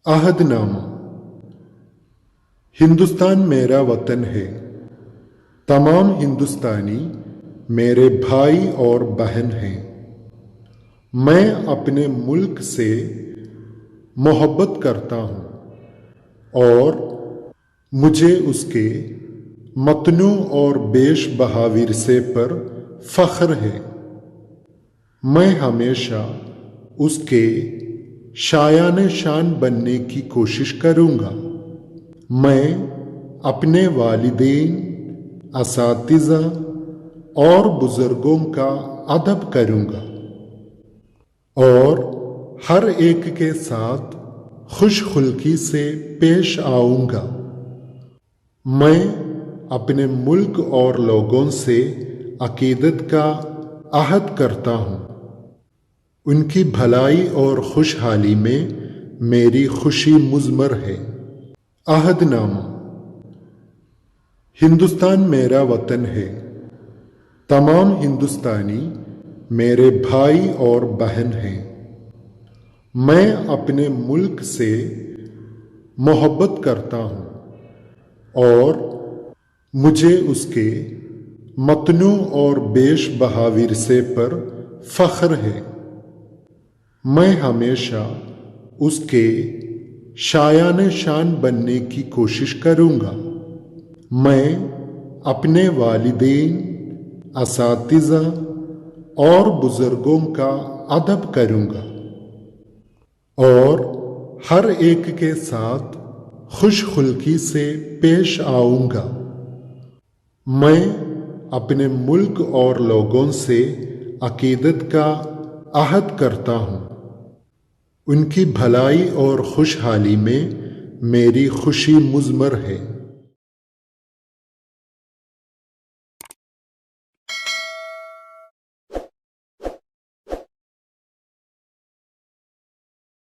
عہد نامہ۔ ہندوستان میرا وطن ہے۔ تمام ہندوستانی میرے بھائی اور بہن ہیں۔ میں اپنے ملک سے محبت کرتا ہوں اور مجھے اس کے متنوع اور بیش بہا ورثے پر فخر ہے۔ میں ہمیشہ اس کے شایان شان بننے کی کوشش کروں گا۔ میں اپنے والدین، اساتذہ اور بزرگوں کا ادب کروں گا اور ہر ایک کے ساتھ خوش خلقی سے پیش آؤں گا۔ میں اپنے ملک اور لوگوں سے عقیدت کا عہد کرتا ہوں۔ ان کی بھلائی اور خوشحالی میں میری خوشی مضمر ہے۔ عہد نامہ۔ ہندوستان میرا وطن ہے۔ تمام ہندوستانی میرے بھائی اور بہن ہیں۔ میں اپنے ملک سے محبت کرتا ہوں اور مجھے اس کے متنوع اور بیش بہا ورثے پر فخر ہے۔ میں ہمیشہ اس کے شایان شان بننے کی کوشش کروں گا۔ میں اپنے والدین، اساتذہ اور بزرگوں کا ادب کروں گا اور ہر ایک کے ساتھ خوش خلقی سے پیش آؤں گا۔ میں اپنے ملک اور لوگوں سے عقیدت کا عہد کرتا ہوں۔ ان کی بھلائی اور خوشحالی میں میری خوشی مضمر ہے۔